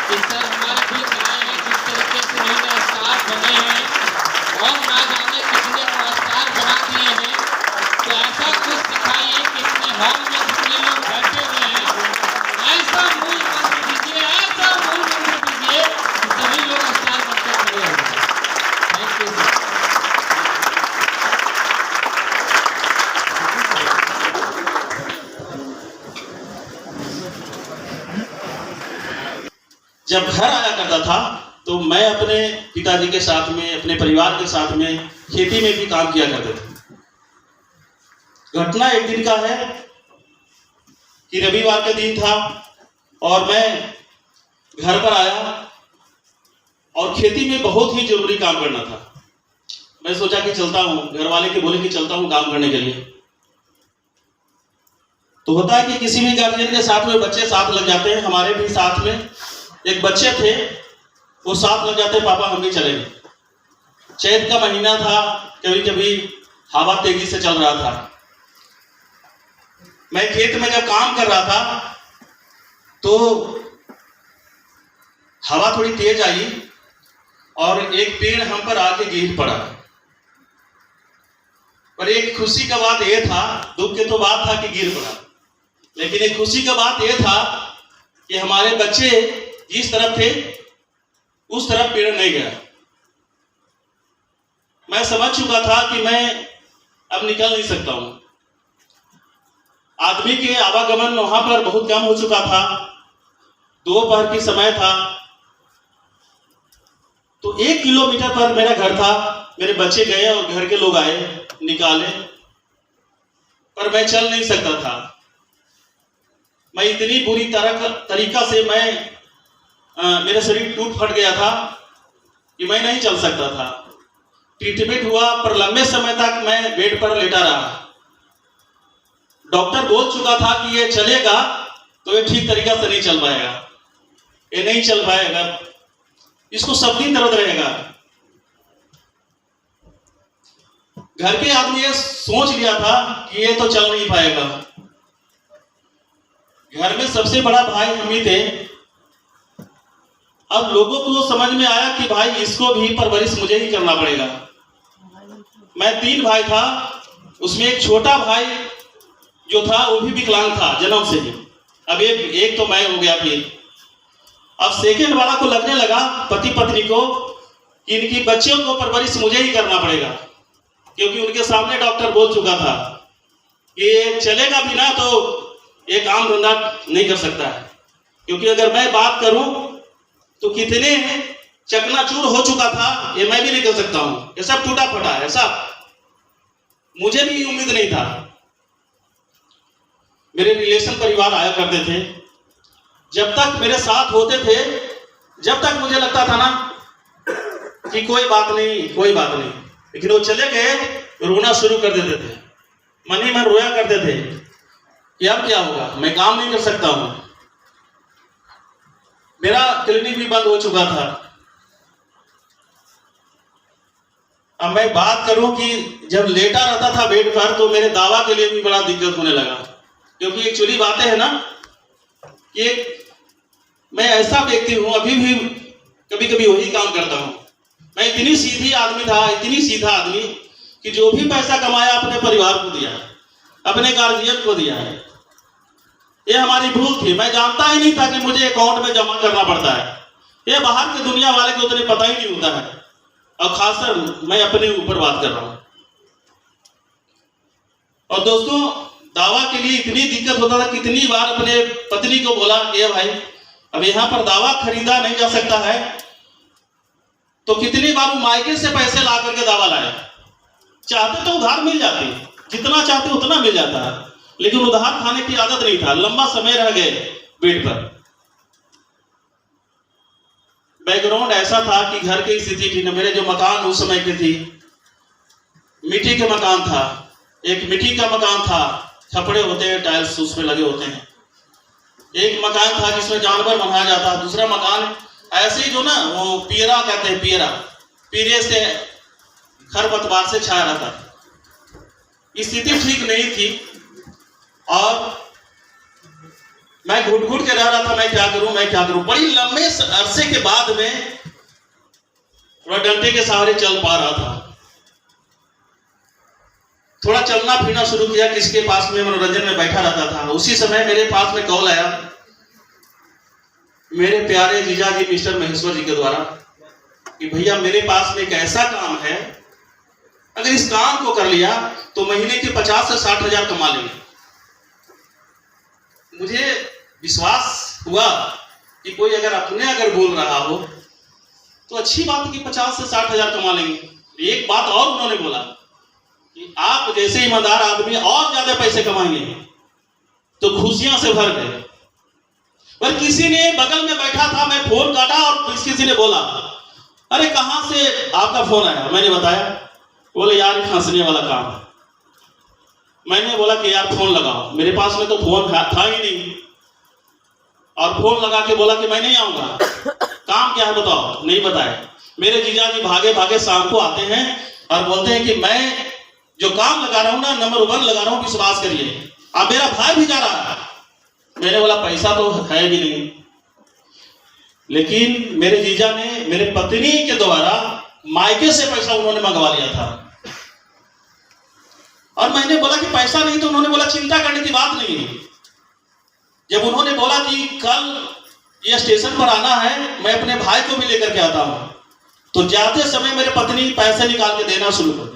कि सर हमारे बीच आए हैं, जिस तरीके से इन्होंने स्टार बने हैं और ना जाने कितने पुरस्कार बना दिए हैं। तो ऐसा कुछ दिखाइए कि इतने हॉल में जितने लोग बैठे हुए हैं, ऐसा मूल मंत्र दीजिए, ऐसा मूल मंत्र दीजिए कि सभी लोग स्टार बनकर खड़े हो जाए। Thank you sir. जब घर आया करता था तो मैं अपने पिताजी के साथ में, अपने परिवार के साथ में खेती में भी काम किया करते थे। घटना एक दिन का है कि रविवार का दिन था और मैं घर पर आया और खेती में बहुत ही जरूरी काम करना था। मैं सोचा कि चलता हूं, घर वाले के बोले कि चलता हूं काम करने के लिए। तो होता है कि किसी भी गार्जियन के साथ में बच्चे साथ लग जाते हैं। हमारे भी साथ में एक बच्चे थे, वो साथ लग जाते, पापा हम भी चलेंगे। चैत का महीना था, कभी कभी हवा तेजी से चल रहा था। मैं खेत में जब काम कर रहा था तो हवा थोड़ी तेज आई और एक पेड़ हम पर आके गिर पड़ा। पर एक खुशी का बात यह था, दुख की तो बात था कि गिर पड़ा, लेकिन एक खुशी का बात यह था कि हमारे बच्चे जिस तरफ थे उस तरफ पेड़ नहीं गया। मैं समझ चुका था कि मैं अब निकल नहीं सकता हूं। आदमी के आवागमन वहां पर बहुत कम हो चुका था, दोपहर की समय था। तो 1 किलोमीटर पर मेरा घर था। मेरे बच्चे गए और घर के लोग आए, निकाले, पर मैं चल नहीं सकता था। मैं इतनी बुरी तरीका से मेरा शरीर टूट फट गया था कि मैं नहीं चल सकता था। ट्रीटमेंट हुआ पर लंबे समय तक मैं बेड पर लेटा रहा। डॉक्टर बोल चुका था कि ये चलेगा तो ये ठीक तरीका से नहीं चल पाएगा, ये नहीं चल पाएगा, इसको सब दिन दर्द रहेगा। घर के आदमी ये सोच लिया था कि ये तो चल नहीं पाएगा। घर में सबसे बड़ा भाई हम ही थे। अब लोगों को समझ में आया कि भाई इसको भी परवरिश मुझे ही करना पड़ेगा। मैं 3 भाई था, उसमें एक छोटा भाई जो था वो भी विकलांग था जन्म से ही। अब एक तो मैं हो गया फिर। अब सेकेंड वाला को लगने लगा, पति पत्नी को, कि इनकी बच्चियों को परवरिश मुझे ही करना पड़ेगा, क्योंकि उनके सामने डॉक्टर बोल चुका था कि चलेगा भी ना तो ये काम धंधा नहीं कर सकता है। क्योंकि अगर मैं बात करूं तो कितने चकनाचूर हो चुका था, ये मैं भी नहीं कर सकता हूं। ये सब टूटा फटा है, सब मुझे भी उम्मीद नहीं था। मेरे रिलेशन परिवार आया करते थे, जब तक मेरे साथ होते थे, जब तक मुझे लगता था ना कि कोई बात नहीं, कोई बात नहीं, लेकिन वो चले गए, रोना शुरू कर देते थे। मन ही मन रोया करते थे कि अब क्या होगा, मैं काम नहीं कर सकता हूं। मेरा क्लिनिक भी बंद हो चुका था। अब मैं बात करूं कि जब लेटा रहता था बेड पर तो मेरे दावा के लिए भी बड़ा दिक्कत होने लगा। क्योंकि एक्चुअली बातें है ना कि मैं ऐसा व्यक्ति हूं, अभी भी कभी कभी वही काम करता हूं। मैं इतनी सीधी आदमी था, इतनी सीधा आदमी कि जो भी पैसा कमाया अपने परिवार को दिया, अपने गार्जियन को दिया है। ये हमारी भूल थी। मैं जानता ही नहीं था कि मुझे अकाउंट में जमा करना पड़ता है। ये बाहर की दुनिया वाले को उतने पता ही नहीं होता है। और खासकर मैं अपने ऊपर बात कर रहा हूं। और दोस्तों, दावा के लिए इतनी दिक्कत होता था, कितनी बार अपने पत्नी को बोला ये भाई अब यहां पर दावा खरीदा नहीं जा सकता है, तो कितनी बार वो मायके से पैसे ला करके दावा लाया। चाहते तो उधार मिल जाती, जितना चाहते उतना मिल जाता है, लेकिन उधार खाने की आदत नहीं था। लंबा समय रह गए बेड पर। बैकग्राउंड ऐसा था कि घर की स्थिति थी, मेरे जो मकान उस समय की थी, मिट्टी के मकान था। एक मिट्टी का मकान था, छपड़े होते हैं, टाइल्स उसमें लगे होते हैं। एक मकान था जिसमें जानवर बनाया जाता, दूसरा मकान ऐसे ही जो ना वो पियरा कहते हैं, पीरे से खरपतवार से छाया रहता था। स्थिति ठीक नहीं थी। और मैं घुट घुट के रह रहा था, मैं क्या करूं। बड़ी लंबे अरसे के बाद में थोड़ा डंडे के सहारे चल पा रहा था। थोड़ा चलना फिरना शुरू किया, किसके पास में मनोरंजन में बैठा रहता था। उसी समय मेरे पास में कॉल आया मेरे प्यारे जीजा जी मिस्टर महेश्वर जी के द्वारा कि भैया मेरे पास में एक ऐसा काम है, अगर इस काम को कर लिया तो महीने के 50 से 60 हजार कमा लेंगे। मुझे विश्वास हुआ कि कोई अगर बोल रहा हो तो अच्छी बात है कि 50 से 60 हजार कमा लेंगे। एक बात और उन्होंने बोला कि आप जैसे ईमानदार आदमी और ज्यादा पैसे कमाएंगे। तो खुशियां से भर गए। पर किसी ने बगल में बैठा था, मैं फोन काटा और किसी ने बोला अरे कहां से आपका फोन आया। मैंने बताया, बोले यार फंसने वाला काम है। मैंने बोला कि यार फोन लगाओ। मेरे पास में तो फोन था ही नहीं, और फोन लगा के बोला कि मैं नहीं आऊंगा। काम क्या है बताओ। नहीं बताए। मेरे जीजा जी भागे भागे शाम को आते हैं और बोलते हैं कि मैं जो काम लगा रहा हूं ना, नंबर 1 लगा रहा हूं, विश्वास करिए। अब मेरा भाई भी जा रहा है। मैंने बोला पैसा तो है भी नहीं, लेकिन मेरे जीजा ने मेरे पत्नी के द्वारा मायके से पैसा उन्होंने मंगवा लिया था। और मैंने बोला कि पैसा नहीं, तो उन्होंने बोला चिंता करने की बात नहीं है। जब उन्होंने बोला कि कल ये स्टेशन पर आना है, मैं अपने भाई को भी लेकर के आता हूं, तो जाते समय मेरे पत्नी पैसे निकाल के देना शुरू कर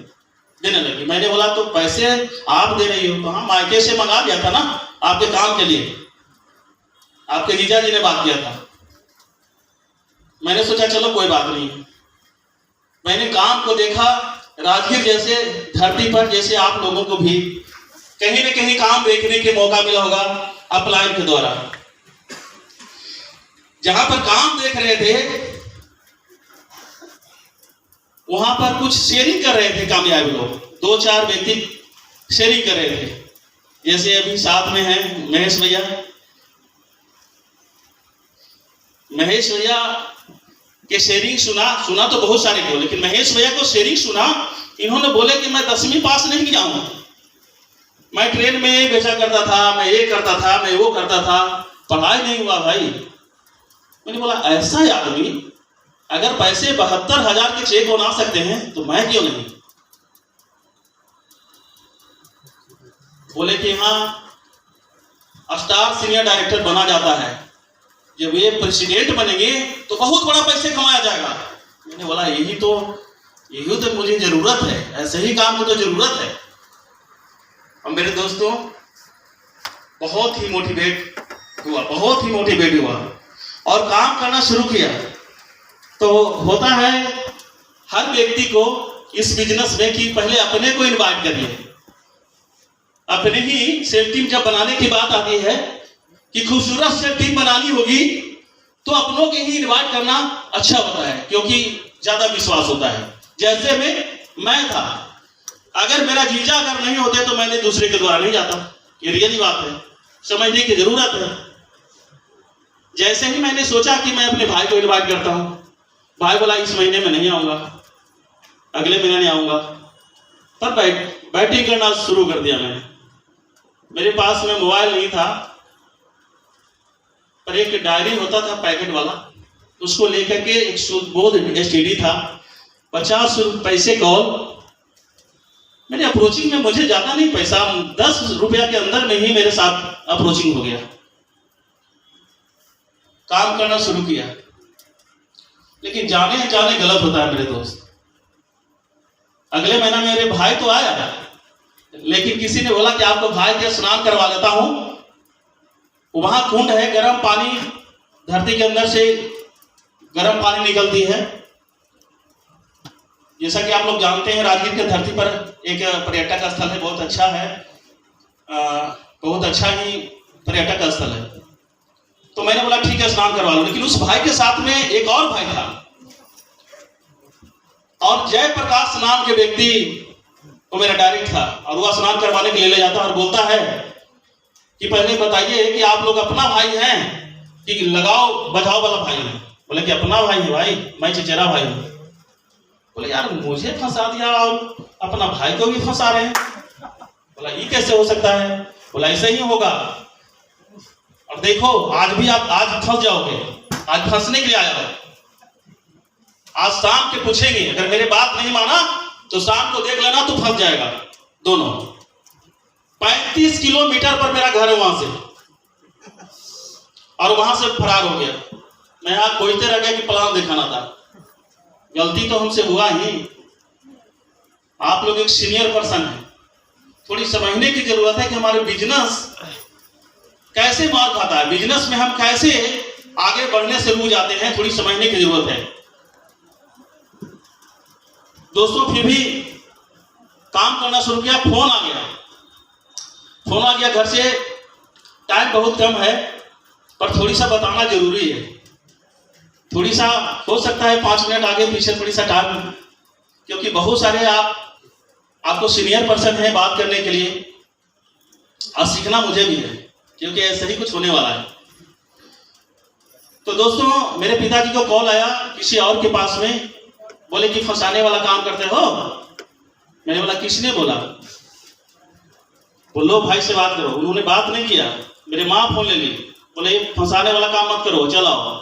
देने लगी। मैंने बोला तो पैसे आप दे रही हो? कहां, मायके से मंगा दिया था ना आपके काम के लिए, आपके जीजा जी ने बात किया था। मैंने सोचा चलो कोई बात नहीं। मैंने काम को देखा, राजगीर जैसे धरती पर जैसे आप लोगों को भी कहीं न कहीं काम देखने के मौका मिला होगा अपलाइन के द्वारा। जहां पर काम देख रहे थे वहां पर कुछ शेयरिंग कर रहे थे कामयाब लोग, 2-4 व्यक्ति शेयरिंग कर रहे थे। जैसे अभी साथ में हैं महेश भैया। महेश भैया के शेयरिंग सुना तो बहुत सारे को, लेकिन महेश भैया को शेयरिंग सुना। इन्होंने बोले कि मैं 10वीं पास नहीं किया हूं, मैं ट्रेन में बेचा करता था, मैं ये करता था, मैं वो करता था, पढ़ाई नहीं हुआ भाई। मैंने बोला ऐसा आदमी अगर पैसे 72,000 के चेक बना सकते हैं तो मैं क्यों नहीं। बोले कि हाँ स्टार सीनियर डायरेक्टर बना जाता है, जब ये प्रेसिडेंट बनेंगे तो बहुत बड़ा पैसे कमाया जाएगा। मैंने बोला यही तो मुझे जरूरत है, ऐसे ही काम की तो जरूरत है। और मेरे दोस्तों बहुत ही मोटिवेट हुआ और काम करना शुरू किया। तो होता है हर व्यक्ति को इस बिजनेस में कि पहले अपने को इनवाइट करिए। अपने ही सेल टीम जब बनाने की बात आती है कि खूबसूरत सेल टीम बनानी होगी तो अपनों के ही इनवाइट करना अच्छा होता है, क्योंकि ज्यादा विश्वास होता है। जैसे मैं था, अगर मेरा जीजा अगर नहीं होते तो मैंने दूसरे के द्वारा नहीं जाता। ये रियली बात है, समझने की जरूरत है। जैसे ही मैंने सोचा कि मैं अपने भाई को इनवाइट करता हूं, भाई बोला इस महीने में नहीं आऊंगा, अगले महीने नहीं आऊंगा। पर बैटिंग करना शुरू कर दिया मैंने। मेरे पास में मोबाइल नहीं था, पर एक डायरी होता था पैकेट वाला, उसको लेकर के एक सुबोध एसटीडी था, 50 पैसे कॉल। मेरे अप्रोचिंग में मुझे ज्यादा नहीं पैसा, 10 रुपया के अंदर में ही मेरे साथ अप्रोचिंग हो गया। काम करना शुरू किया, लेकिन जाने गलत होता है मेरे दोस्त। अगले महीना मेरे भाई तो आया, लेकिन किसी ने बोला कि आपको भाई के स्नान करवा लेता हूं। वहां कुंड है, गर्म पानी, धरती के अंदर से गर्म पानी निकलती है। जैसा कि आप लोग जानते हैं राजगीर के धरती पर एक पर्यटक स्थल है, बहुत अच्छा है, बहुत अच्छा ही पर्यटक स्थल है। तो मैंने बोला ठीक है स्नान करवा लो। लेकिन उस भाई के साथ में एक और भाई था, और जयप्रकाश नाम के व्यक्ति वो मेरा डायरेक्ट था, और वह स्नान करवाने के लिए ले जाता और बोलता है कि पहले बताइए कि आप लोग अपना भाई हैं कि लगाओ बजाओ वाला भाई है। बोले कि अपना भाई है भाई, मैं चचेरा भाई हूं। बोले यार मुझे फंसा दिया और अपना भाई को भी फंसा रहे हैं। बोला ये कैसे हो सकता है? बोला ऐसे ही होगा। और देखो आज भी आप आज फंस जाओगे, आज फंसने के लिए आया हो। आज शाम के पूछेंगे, अगर मेरे बात नहीं माना तो शाम को देख लेना तो फंस जाएगा दोनों। 35 किलोमीटर पर मेरा घर है वहां से, और वहां से फरार हो गया। मैं आप खोजते रह गया कि प्लान दिखाना था। गलती तो हमसे हुआ ही। आप लोग एक सीनियर पर्सन है, थोड़ी समझने की जरूरत है कि हमारे बिजनेस कैसे मार खाता है, बिजनेस में हम कैसे आगे बढ़ने से रुक जाते हैं, थोड़ी समझने की जरूरत है दोस्तों। फिर भी काम करना शुरू किया, फोन आ गया घर से। टाइम बहुत कम है पर थोड़ी सा बताना जरूरी है। थोड़ी सा हो सकता है 5 मिनट आगे पीछे थोड़ी सा टाइम, क्योंकि बहुत सारे आपको सीनियर पर्सन है बात करने के लिए, और सीखना मुझे भी है क्योंकि ऐसे ही कुछ होने वाला है। तो दोस्तों मेरे पिताजी को कॉल आया किसी और के पास में, बोले कि फंसाने वाला काम करते हो। मैंने बोला किसने बोला? बोलो भाई से बात करो। उन्होंने बात नहीं किया, मेरे माँ फोन ले ली, बोले फंसाने वाला काम मत करो, चलाओ।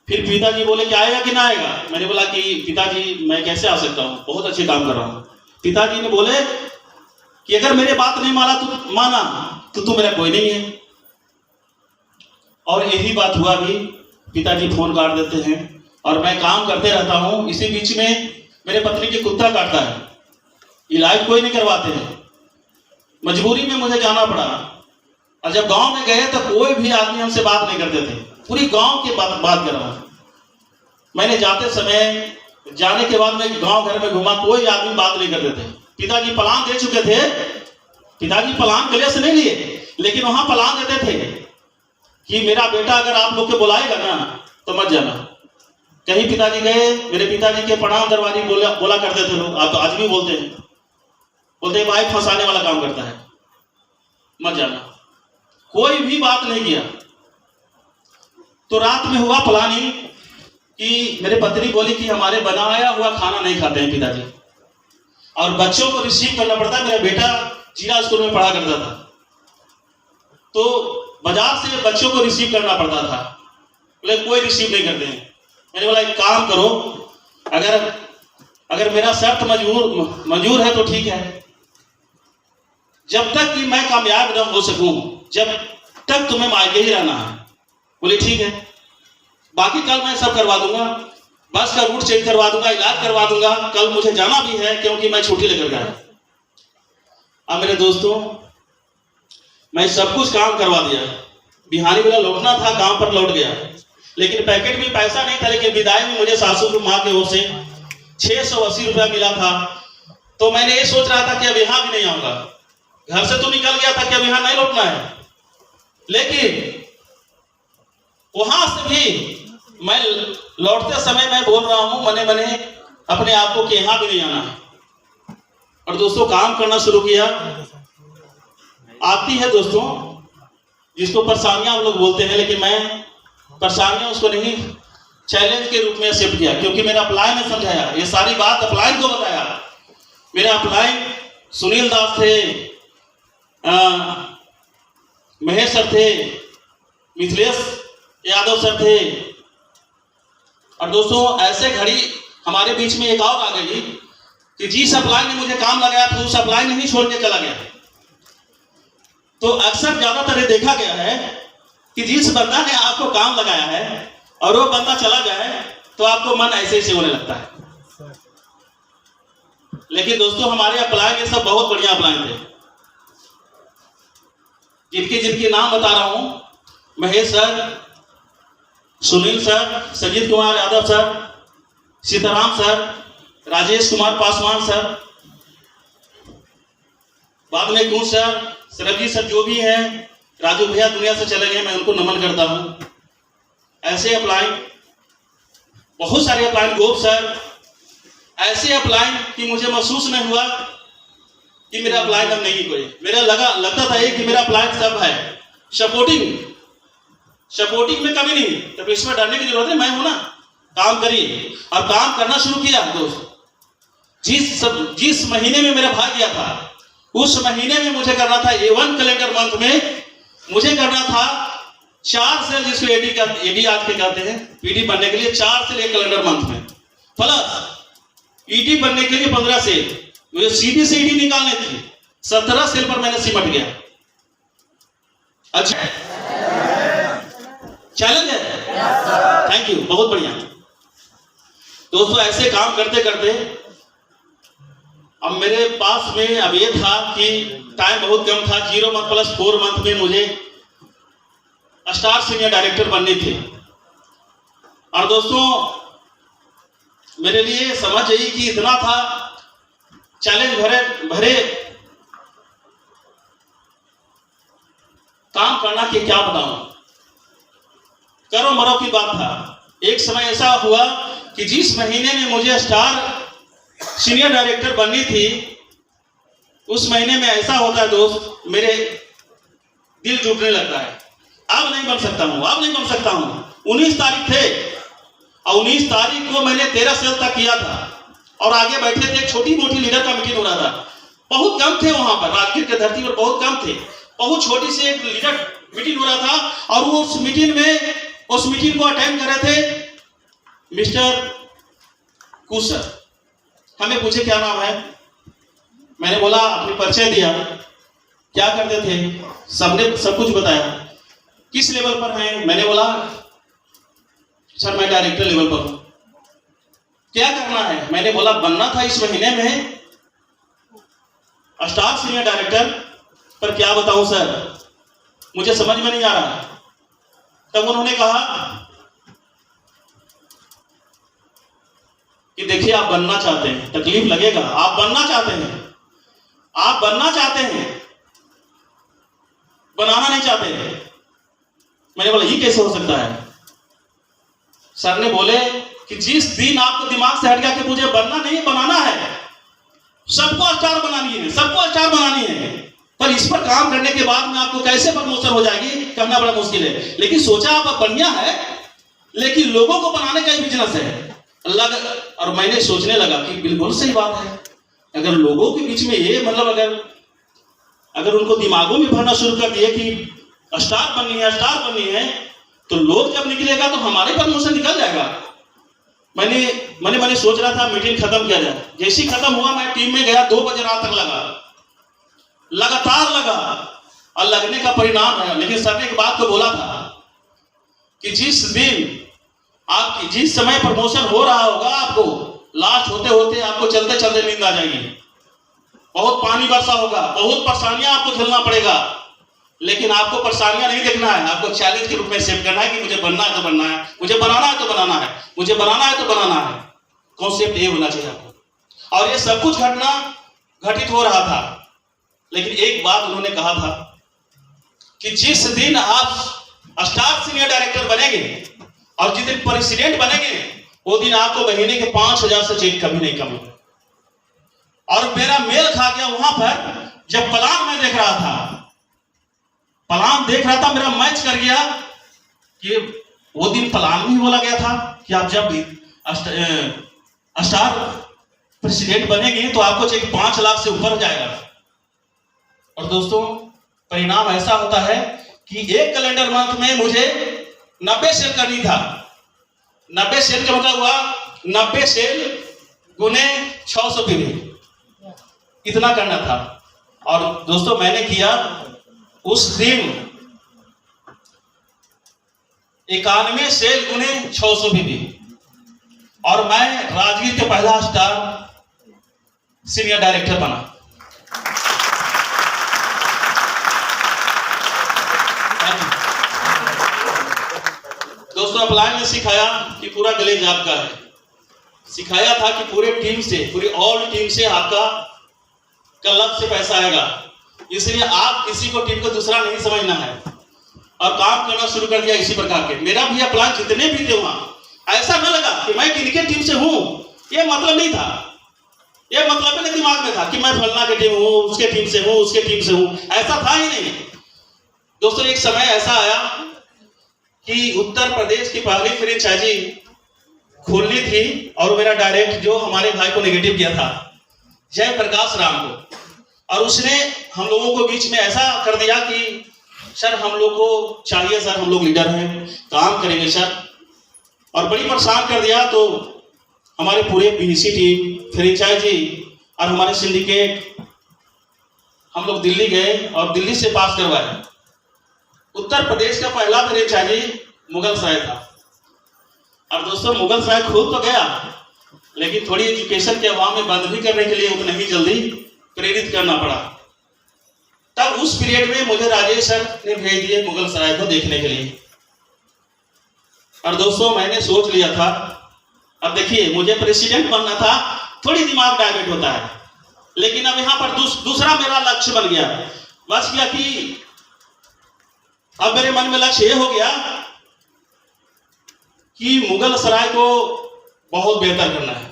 फिर पिताजी बोले कि आएगा कि ना आएगा? मैंने बोला कि पिताजी मैं कैसे आ सकता हूँ, बहुत अच्छे काम कर रहा हूँ। पिताजी ने बोले कि अगर मेरे बात नहीं माना तो तू मेरा कोई नहीं है। और यही बात हुआ भी, पिताजी फोन काट देते हैं और मैं काम करते रहता हूँ। इसी बीच में मेरे पत्नी की कुत्ता काटता है, इलाज कोई नहीं करवाते हैं, मजबूरी में मुझे जाना पड़ा। और जब गांव में गए तो कोई भी आदमी हमसे बात नहीं करते थे, पूरी गांव की बात कर रहा हूं। मैंने जाने के बाद में गांव घर में घुमा, कोई आदमी बात नहीं करते थे। पिताजी प्लान दे चुके थे, पिताजी प्लान गले से नहीं लिए, लेकिन वहां प्लान देते थे कि मेरा बेटा अगर आप लोग के बुलाएगा ना तो मत जाना। कहीं पिताजी गए, मेरे पिताजी के प्रणाम दरबारी बोला करते थे लोग, आप तो आज भी बोलते हैं, बोलते भाई फंसाने वाला काम करता है, मत जाना। कोई भी बात नहीं किया। तो रात में हुआ प्लानिंग कि मेरे पत्नी बोली कि हमारे बनाया हुआ खाना नहीं खाते हैं पिताजी, और बच्चों को रिसीव करना पड़ता है। मेरा बेटा जिला स्कूल में पढ़ा करता था, तो बाजार से बच्चों को रिसीव करना पड़ता था। बोले कोई रिसीव नहीं करते हैं। मैंने बोला एक काम करो, अगर मेरा शर्त मंजूर है तो ठीक है, जब तक कि मैं कामयाब न हो सकूं जब तक तुम्हें मायके ही रहना है। बोले ठीक है, बाकी कल मैं सब करवा दूंगा, बस का रूट चेंज करवा दूंगा, इलाज करवा दूंगा, कल मुझे जाना भी है क्योंकि मैं छुट्टी लेकर गया। अब मेरे दोस्तों मैं सब कुछ काम करवा दिया। बिहारी वाला लौटना था, काम पर लौट गया, लेकिन पैकेट में पैसा नहीं था। लेकिन विदाई में मुझे सासू की माँ की ओर से 680 रुपया मिला था। तो मैंने ये सोच रहा था कि अब यहाँ भी नहीं आऊंगा, घर से तो निकल गया था कि अब यहाँ नहीं लौटना है, लेकिन वहां से भी मैं लौटते समय मैं बोल रहा हूं मने मने अपने आप को कि यहाँ भी नहीं आना है। और दोस्तों काम करना शुरू किया। आती है दोस्तों जिसको परेशानियां हम लोग बोलते हैं, लेकिन मैं परेशानियां उसको नहीं, चैलेंज के रूप में एक्सेप्ट किया, क्योंकि मेरा अपलाइन ने समझाया, ये सारी बात अपलाइन को बताया। मेरा अपलाइन सुनील दास थे, महेश सर थे, मिथिलेश यादव सर थे। और दोस्तों ऐसे घड़ी हमारे बीच में एक और आ गई कि जिस अपलाइन ने मुझे काम लगाया था उस अपलाइन ने ही छोड़ के चला गया। तो अक्सर ज्यादातर ये देखा गया है कि जिस बंदा ने आपको काम लगाया है और वो बंदा चला जाए तो आपको मन ऐसे ही होने लगता है। लेकिन दोस्तों हमारे अपलाइन ये सब बहुत बढ़िया अपलाइन थे, जिनके नाम बता रहा हूं, Mahesh sir, Sunil sir, Sanjeet Kumar Yadav sir, Sitaram sir, Rajesh Kumar Paswan sir, बाद में कुंज सर, सरबजीत सर, जो भी हैं, राजू भैया दुनिया से चले गए, मैं उनको नमन करता हूं। ऐसे अपलाइन बहुत सारे अपलाइन, गोप सर, ऐसे अपलाइन कि मुझे महसूस नहीं हुआ कि मेरा अपलाइन अब नहीं कोई, मेरा लगता था कि मेरा अपलाइन सब है। सपोर्टिंग में कमी नहीं, तब इसमें डरने की जरूरत है, मैं हूं ना, काम करिए। और काम करना शुरू किया दोस्त। जिस महीने में मेरा भाग गया था उस महीने में मुझे करना था A1 कैलेंडर मंथ में मुझे करना था 4 सेल, जिसको एडी आज के कहते हैं, पीडी बनने के लिए 4 सेल एक कैलेंडर मंथ में, प्लस ईडी बनने के लिए 15 सेल। मुझे सीधी से ईडी निकालने थी, 17 सेल पर मैंने सिमट गया। अच्छा, चैलेंज है, थैंक यू, बहुत बढ़िया। दोस्तों ऐसे काम करते करते अब मेरे पास में अब ये था कि टाइम बहुत कम था, 0 मंथ प्लस 4 मंथ में मुझे स्टार सीनियर डायरेक्टर बनने थे। और दोस्तों मेरे लिए समझ जाइए कि इतना था चैलेंज भरे काम करना कि क्या बताऊं, करो मरो की बात था। एक समय ऐसा हुआ कि जिस महीने में मुझे स्टार सीनियर डायरेक्टर बननी थी, उस महीने में ऐसा होता है दोस्त, मेरे दिल टूटने लगता है, अब नहीं बन सकता हूं, अब नहीं बन सकता हूं। 19 तारीख थे और 19 तारीख को मैंने 13 सेल तक किया था और आगे बैठे थे, छोटी मोटी लीडर का मीटिंग हो रहा था, बहुत कम थे वहां पर, राजगीर के धरती पर बहुत कम थे, बहुत छोटी सी एक लीडर मीटिंग हो रहा था। और वो उस मीटिंग को अटेंड कर रहे थे मिस्टर कुसर। हमें पूछे क्या नाम है, मैंने बोला, अपनी परिचय दिया, क्या करते थे, सबने सब कुछ बताया, किस लेवल पर हैं, मैंने बोला सर मैं डायरेक्टर लेवल पर हूं। क्या करना है, मैंने बोला बनना था इस महीने में स्टार सीनियर डायरेक्टर, पर क्या बताऊं सर, मुझे समझ में नहीं आ रहा। तब उन्होंने कहा कि देखिए आप बनना चाहते हैं, तकलीफ लगेगा, आप बनना चाहते हैं, आप बनना चाहते हैं, बनाना नहीं चाहते हैं। मैंने बोला ये कैसे हो सकता है। सर ने बोले कि जिस दिन आपको दिमाग से हट गया कि मुझे बनना नहीं बनाना है, सबको स्टार बनानी है, सबको स्टार बनानी है, पर इस पर काम करने के बाद में आपको कैसे प्रमोशन हो जाएगी कहना बड़ा मुश्किल है। लेकिन सोचा आप बढ़िया है, लेकिन लोगों को बनाने का ही बिजनेस है और मैंने सोचने लगा कि बिल्कुल सही बात है। अगर लोगों के बीच में ये मतलब अगर उनको दिमागों में भरना शुरू कर दिए कि स्टार बननी है, तो लोग जब निकलेगा तो हमारे प्रमोशन निकल जाएगा। मैंने सोच रहा था मीटिंग खत्म किया जाए। जैसी खत्म हुआ मैं टीम में गया, 2 बजे रात तक लगातार लगा और लगने का परिणाम है। लेकिन सर ने एक बात को बोला था कि जिस दिन आपकी जिस समय प्रमोशन हो रहा होगा, आपको लास्ट होते होते आपको चलते चलते नींद आ जाएगी, बहुत पानी बरसा होगा, बहुत परेशानियां आपको झेलना पड़ेगा, लेकिन आपको परेशानियां नहीं देखना है, आपको चैलेंज के रूप में सेट करना है कि मुझे बनना है तो बनना है, मुझे बनाना है तो बनाना है, मुझे बनाना है तो बनाना है। कॉन्सेप्ट ये होना चाहिए आपको। और ये सब कुछ घटित हो रहा था। लेकिन एक बात उन्होंने कहा था कि जिस दिन आप स्टार सीनियर डायरेक्टर बनेंगे और जिस दिन प्रेसिडेंट बनेंगे, वो दिन आपको महीने के 5,000 से चेक कभी नहीं कम होगा। और मेरा मेल खा गया वहां पर, जब प्लान मैं देख रहा था, मेरा मैच कर गया कि वो दिन प्लान में बोला गया था कि आप जब स्टार प्रेसिडेंट बनेंगे तो आपको चेक 5 लाख से ऊपर जाएगा। और दोस्तों परिणाम ऐसा होता है कि एक कैलेंडर मंथ में मुझे 90 सेल करनी था। 90 सेल का मतलब हुआ 90 सेल गुने 600 पीवी, इतना करना था। और दोस्तों मैंने किया उस दिन 91 सेल गुने 600 पीवी, और मैं राजगीर के पहला स्टार सीनियर डायरेक्टर बना। दोस्तों अपलाइन ने सिखाया कि पूरा गलेज आपका है, सिखाया था कि पूरी ऑल टीम से आपका क्लब से पैसा आएगा, इसलिए आप किसी को टीम को दूसरा नहीं समझना है, और काम करना शुरू कर दिया इसी प्रकार के। मेरा भी प्लान जितने भी थे वहां, ऐसा न लगा कि मैं किनके टीम से हूं, ये मतलब नहीं था, ये मतलब मेरे दिमाग में था कि मैं फलना के टीम हूं, उसके टीम से हूं, उसके टीम से हूं, ऐसा था ही नहीं। दोस्तों एक समय ऐसा आया कि उत्तर प्रदेश की पहली फ्रेंचाइजी खोलनी थी, और मेरा डायरेक्ट जो हमारे भाई को नेगेटिव किया था, जय प्रकाश राम को, और उसने हम लोगों को बीच में ऐसा कर दिया कि सर हम लोग को चाहिए सर, हम लोग लीडर हैं, काम करेंगे सर, और बड़ी परेशान कर दिया। तो हमारे पूरे बीसी टीम, फ्रेंचाइजी और हमारे सिंडिकेट, हम लोग दिल्ली गए और दिल्ली से पास करवाए। उत्तर प्रदेश का पहला फ्रेंचाइजी मुगलसराय था। और दोस्तों मुगलसराय खुद तो गया, लेकिन थोड़ी एजुकेशन के अभाव में बंद भी करने के लिए उतना ही जल्दी प्रेरित करना पड़ा। तब उस पीरियड में मुझे राजेश सर ने भेज दिए मुगलसराय को देखने के लिए। और दोस्तों मैंने सोच लिया था, अब देखिए मुझे प्रेसिडेंट बनना था, थोड़ी दिमाग डाइवर्ट होता है, लेकिन अब यहाँ पर दूसरा मेरा लक्ष्य बन गया। बस क्या कि अब मेरे मन में लक्ष्य ये हो गया कि मुगलसराय को बहुत बेहतर करना है।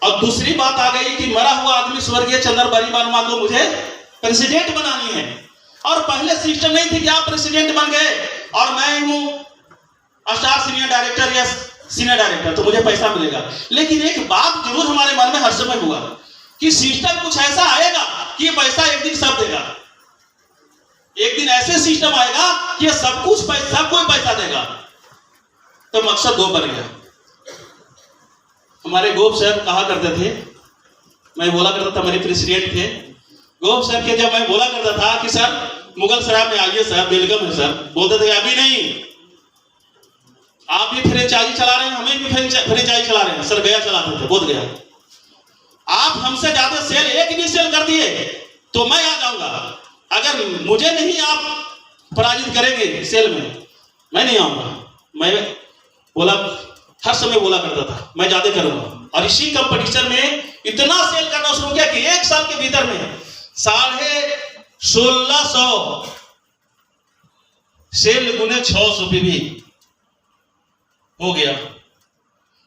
और दूसरी बात आ गई कि मरा हुआ आदमी स्वर्गीय चंद्रबली वर्मा को मुझे प्रेसिडेंट बनानी है। और पहले सिस्टम नहीं थी कि आप प्रेसिडेंट बन गए और मैं हूं स्टार सीनियर डायरेक्टर या सीनियर डायरेक्टर तो मुझे पैसा मिलेगा। लेकिन एक बात जरूर हमारे मन में हर समय हुआ कि सिस्टम कुछ ऐसा आएगा कि ये पैसा एक दिन सब देगा। एक दिन ऐसे सिस्टम आएगा कि सब कोई पैसा देगा। तो मकसद दो बन गया। हमारे गोप सर कहा करते थे, मैं बोला करता था, मेरे प्रेसिडेंट थे गोप सर के, जब मैं बोला करता था कि सर मुगलसराय में आइए सर, वेलकम है सर, बोलते थे अभी नहीं, आप भी फ्रेंचाइजी चला रहे हैं, हमें भी फ्रेंचाइजी चला रहे हैं। सर गया चलाते थे, बोध गया, आप हमसे ज्यादा सेल एक भी सेल कर दिए तो मैं आ जाऊंगा। अगर मुझे नहीं आप पराजित करेंगे सेल में, मैं नहीं आऊंगा। मैं बोला, हर समय बोला करता था मैं ज्यादा करूंगा। और इसी कंपटीशन में इतना सेल करना शुरू किया कि एक साल के भीतर में 1650 सेल गुने 600 भी हो गया।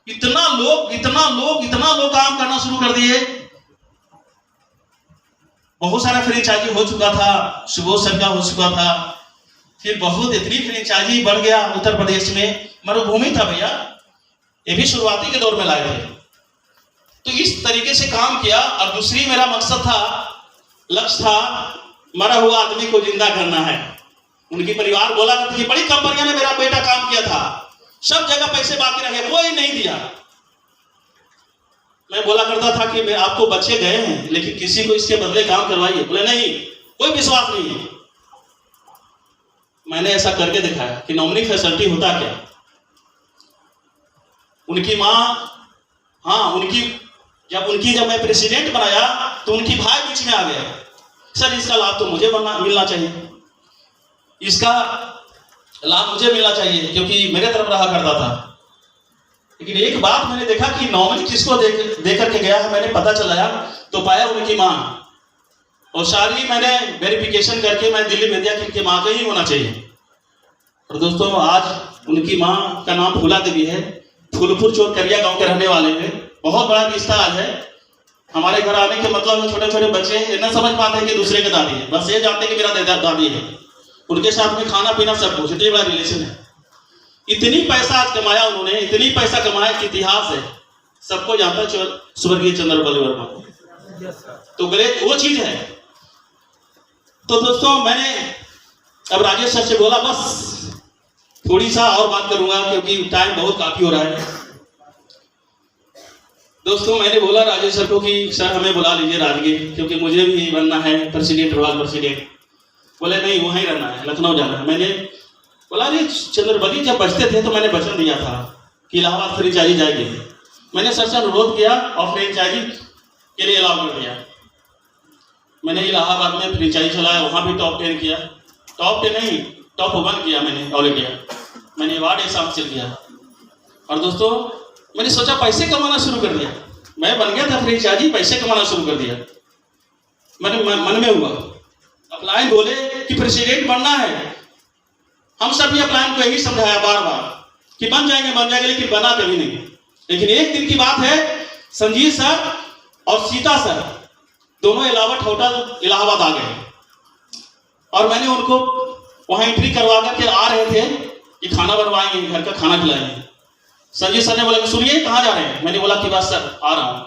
इतना लोग काम करना शुरू कर दिए। बहुत सारा फ्रेंचाइजी हो चुका था, सुबोध सर का हो चुका था, फिर बहुत इतनी फ्रेंचाइजी बढ़ गया। उत्तर प्रदेश में मरुभूमि था भैया, ये भी शुरुआती के दौर में लाए थे। तो इस तरीके से काम किया। और दूसरी मेरा मकसद था, लक्ष्य था, मरा हुआ आदमी को जिंदा करना है। उनकी परिवार बोला करती थी, बड़ी कंपनियों में मेरा बेटा काम किया था, सब जगह पैसे बाकी रहे, कोई नहीं दिया। मैं बोला करता था कि मैं आपको बच्चे गए हैं, लेकिन किसी को इसके बदले काम करवाइए। बोले नहीं, कोई विश्वास नहीं है। मैंने ऐसा करके दिखाया कि नॉमिनी फैसिलिटी होता क्या। उनकी माँ, हाँ जब मैं प्रेसिडेंट बनाया तो उनकी भाई बीच में आ गया, सर इसका लाभ तो मुझे मिलना चाहिए, इसका लाभ मुझे मिलना चाहिए, क्योंकि मेरे तरफ रहा करता था। लेकिन एक बात मैंने देखा कि नॉमिनी किसको दे करके गया है, मैंने पता चलाया तो पाया उनकी माँ। और सारी मैंने वेरिफिकेशन करके मैं दिल्ली भेज दिया कि उनकी माँ का ही होना चाहिए। और दोस्तों आज उनकी माँ का नाम फूला देवी है, फूलपुर चोरकरिया गांव के रहने वाले हैं। बहुत बड़ा रिश्ता आज है। हमारे घर आने के मतलब छोटे छोटे बच्चे ये न समझ पाते हैं कि दूसरे के दादी है, बस ये जानते हैं कि मेरा दादी है। उनके साथ में खाना पीना सब कुछ, इतनी बड़ा रिलेशन है। इतनी पैसा आज कमाया उन्होंने, इतनी पैसा कमाया कि इतिहास है, सबको जानता है स्वर्गीय चंद्रबली वर्मा। तो ग्रेट वो चीज है। तो दोस्तों मैंने अब राजेश सर से बोला, बस थोड़ी सा और बात करूंगा क्योंकि टाइम बहुत काफी हो रहा है। दोस्तों मैंने बोला राजेश सर को कि सर हमें बुला लीजिए राजगीर, क्योंकि मुझे भी बनना है प्रेसिडेंट, रॉयल प्रेसिडेंट। बोले नहीं, वहीं रहना है, लखनऊ जाना है। मैंने बोला नहीं, चंद्रबली जब बचते थे तो मैंने वचन दिया था कि इलाहाबाद फ्रेंचाइजी जाएगी। मैंने सर से अनुरोध किया और फ्रेंचाइजी के लिए अलाउ कर दिया। मैंने इलाहाबाद में फ्रेंचाइजी चलाया, वहाँ भी टॉप 10 किया, टॉप 10 नहीं टॉप 1 किया मैंने ऑल इंडिया। मैंने अवार्ड ऐसा हासिल किया। और दोस्तों मैंने सोचा पैसे कमाना शुरू कर दिया। मैं बन गया था फ्रेंचाइजी, पैसे कमाना शुरू कर दिया। मैंने मन में हुआ, अपलाइन बोले कि प्रेसिडेंट बनना है। हम सभी अपलाइन को यही समझाया बार बार कि बन जाएंगे, लेकिन बना कभी नहीं। लेकिन एक दिन की बात है, संजीव सर और सीता सर दोनों इलाहाबाद होटल इलाहाबाद आ गए और मैंने उनको वहां एंट्री करवा करके आ रहे थे कि खाना बनवाएंगे, घर का खाना खिलाएंगे। संजीव सर ने बोला कि सुनिए कहाँ जा रहे हैं। मैंने बोला कि बस सर आ रहा हूँ।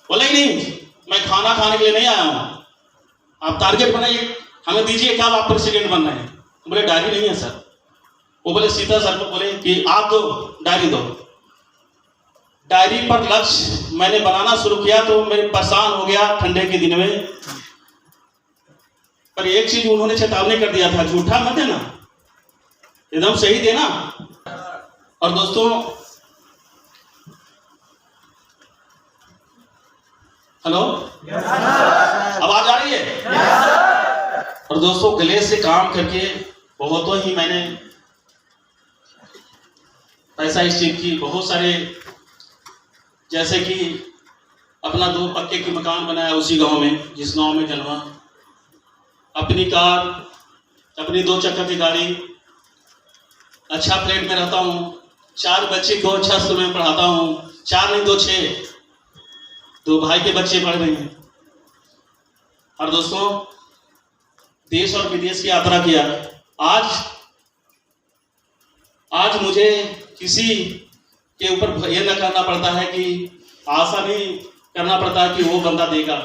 बोला नहीं, मैं खाना खाने के लिए नहीं आया हूँ, आप टारगेट बनाइए हमें दीजिए, क्या आप प्रेसिडेंट बनना है? बोले डायरी नहीं है सर। वो बोले सीता सर को बोले कि आप दो, डायरी दो। डायरी पर लक्ष्य मैंने बनाना शुरू किया तो मेरे परेशान हो गया ठंडे के दिन में। पर एक चीज उन्होंने चेतावनी कर दिया था, झूठा मत देना, एकदम सही देना। और दोस्तों, हेलो, आवाज आ रही है? और दोस्तों, गले से काम करके बहुतों ही मैंने पैसा इस चीज की, बहुत सारे, जैसे कि अपना 2 पक्के की मकान बनाया उसी गांव में, जिस गांव में जन्मा। अपनी कार, अपनी 2 चक्कर की गाड़ी, अच्छा फ्लैट में रहता हूँ, 4 बच्चे को अच्छा स्कूल में पढ़ाता हूँ, 4 नहीं 2 6, 2 भाई के बच्चे पढ़ रहे हैं। और दोस्तों, देश और विदेश की यात्रा किया। आज मुझे किसी के ऊपर ये न करना पड़ता है, कि आशा नहीं करना पड़ता है कि वो बंदा देगा।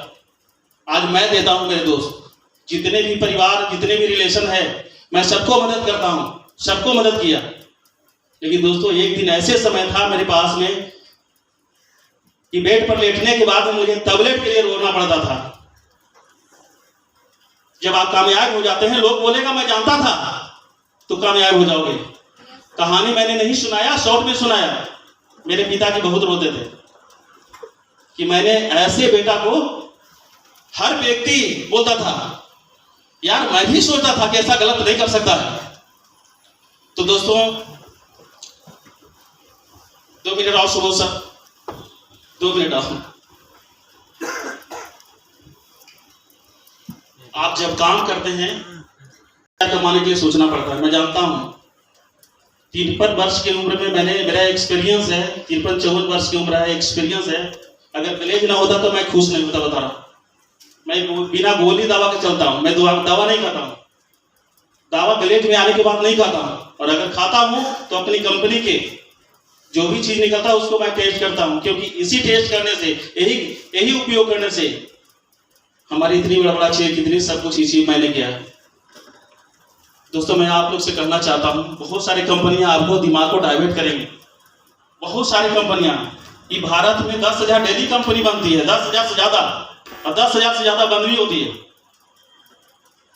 आज मैं देता हूँ मेरे दोस्त, जितने भी परिवार, जितने भी रिलेशन है, मैं सबको मदद करता हूँ, सबको मदद किया। लेकिन दोस्तों, एक दिन ऐसे समय था मेरे पास में कि बेड पर लेटने के बाद मुझे टैबलेट के लिए रोना पड़ता था। जब आप कामयाब हो जाते हैं, लोग बोलेगा मैं जानता था तो कामयाब हो जाओगे। कहानी मैंने नहीं सुनाया, शॉर्ट में सुनाया। मेरे पिता जी बहुत रोते थे कि मैंने ऐसे बेटा को, हर व्यक्ति बोलता था, यार मैं भी सोचता था कि ऐसा गलत नहीं कर सकता है। तो दोस्तों, 2 मिनट और सुबह सर, 2 मिनट और। आप जब काम करते हैं, कमाने के लिए सोचना पड़ता है। मैं जानता हूं, 53 वर्ष की उम्र में मेरा एक्सपीरियंस है, 53-54 वर्ष की उम्र है, एक्सपीरियंस है। अगर कलेज ना होता तो मैं खुश नहीं होता, बता रहा हूं। मैं बिना गोली दवा के चलता हूं, मैं दवा नहीं खाता हूं। दावा कलेज में आने के बाद नहीं खाता हूं, और अगर खाता हूं तो अपनी कंपनी के जो भी चीज निकलता है उसको मैं टेस्ट करता हूं, क्योंकि इसी टेस्ट करने से, यही उपयोग करने से हमारी इतनी बड़ा चीज, इतनी सब कुछ इसी मैंने किया है। दोस्तों, मैं आप लोग से कहना चाहता हूं, बहुत सारी कंपनियां आपको दिमाग को डाइवर्ट करेंगी। बहुत सारी कंपनियां, ये भारत में 10,000 डेली कंपनी बनती है, 10,000 से ज्यादा, और 10,000 से ज्यादा बंद भी होती है।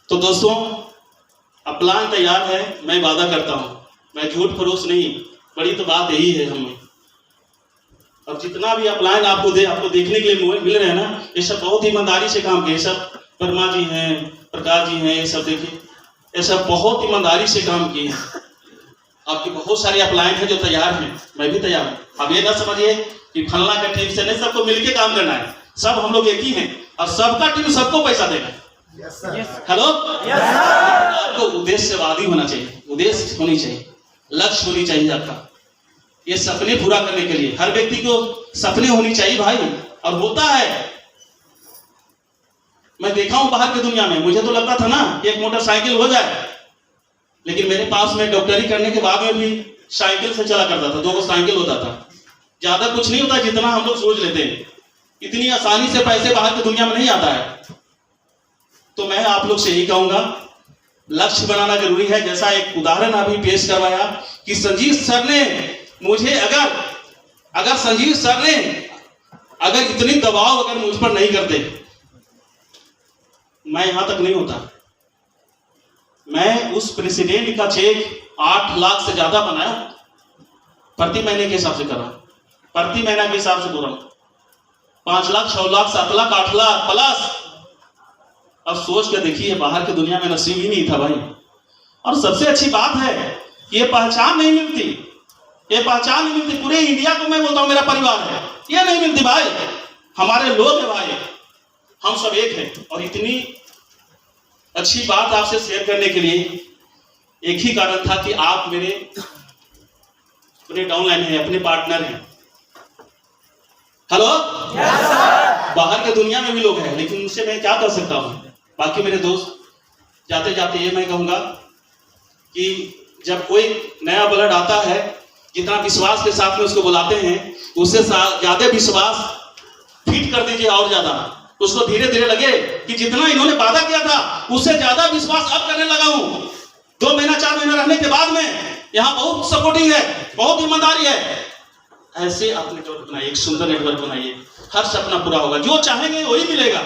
तो दोस्तों, अब प्लान तैयार है, मैं वादा करता हूं, मैं झूठ फरोश नहीं, बड़ी तो बात यही है हमें। और जितना भी अपलाइन आपको देखने के लिए मिल रहे हैं ना, ये सब बहुत ईमानदारी से काम किए। सब वर्मा जी हैं, प्रकाश जी हैं, ये सब देखिए, ये सब बहुत ईमानदारी से काम किए हैं। आपकी बहुत सारी अपलाइन है जो तैयार हैं, मैं भी तैयार हूं। अब ये ना समझिए कि फलना का टीम से नहीं, सबको मिलकर काम करना है। सब हम लोग एक ही हैं, और सबका टीम सबको पैसा देगा। हेलो, आपको उद्देश्यवादी होना चाहिए, उद्देश्य होनी चाहिए, लक्ष्य होनी चाहिए आपका। ये सपने पूरा करने के लिए हर व्यक्ति को सपने होनी चाहिए भाई, और होता है। मैं देखा हूं बाहर की दुनिया में, मुझे तो लगता था ना कि एक मोटरसाइकिल हो जाए, लेकिन मेरे पास में डॉक्टरी करने के बाद में भी साइकिल से चला करता था, 2 साइकिल होता था। ज्यादा कुछ नहीं होता जितना हम लोग सोच लेते हैं, इतनी आसानी से पैसे बाहर की दुनिया में नहीं आता है। तो मैं आप लोग से यही कहूंगा, लक्ष्य बनाना जरूरी है। जैसा एक उदाहरण अभी पेश करवाया कि संजीव सर ने मुझे, अगर संजीव सर ने अगर इतनी दबाव अगर मुझ पर नहीं करते, मैं यहां तक नहीं होता। मैं उस प्रेसिडेंट का चेक 8 लाख से ज्यादा बनाया, प्रति महीने के हिसाब से कर रहा हूं, प्रति महीना के हिसाब से बोल रहा हूं, 5 लाख, 6 लाख, 7 लाख, 8 लाख प्लस। अब सोच के देखिए, बाहर की दुनिया में नसीब ही नहीं था भाई। और सबसे अच्छी बात है कि ये पहचान नहीं मिलती, ये पहचान नहीं मिलती। पूरे इंडिया को मैं बोलता हूं मेरा परिवार है, ये नहीं मिलती भाई। हमारे लोग हैं भाई, हम सब एक हैं। और इतनी अच्छी बात आपसे शेयर करने के लिए एक ही कारण था कि आप मेरे डाउनलाइन हैं, अपने पार्टनर हैं। हेलो, बाहर के दुनिया में भी लोग हैं, लेकिन उनसे मैं क्या कर सकता हूं। बाकी मेरे दोस्त, जाते जाते ये मैं कहूंगा कि जब कोई नया ब्लड आता है, जितना विश्वास के साथ में उसको बुलाते हैं, उससे ज्यादा विश्वास फिट कर दीजिए, और ज्यादा उसको धीरे धीरे लगे कि जितना इन्होंने वादा किया था उससे ज्यादा विश्वास अब करने लगा हूं। 2 महीना 4 महीना रहने के बाद में यहाँ बहुत सपोर्टिंग है, बहुत ईमानदारी है। ऐसे आप नेटवर्क बनाइए, एक सुंदर नेटवर्क बनाइए, हर सपना पूरा होगा। जो चाहेंगे वही मिलेगा,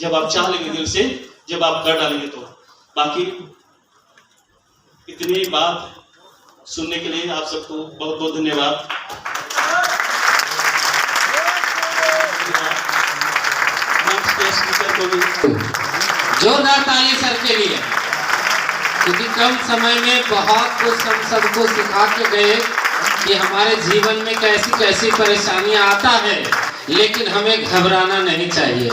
जब आप चाह लेंगे दिल से, जब आप कर डालेंगे तो। बाकी इतनी बात सुनने के लिए आप सबको बहुत बहुत धन्यवाद। जोरदार ताली सर के लिए, क्योंकि कम समय में बहुत कुछ हम सबको सिखा के गए कि हमारे जीवन में कैसी कैसी परेशानियां आता है, लेकिन हमें घबराना नहीं चाहिए,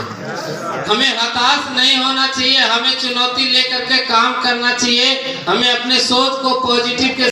हमें हताश नहीं होना चाहिए, हमें चुनौती लेकर के काम करना चाहिए, हमें अपने सोच को पॉजिटिव के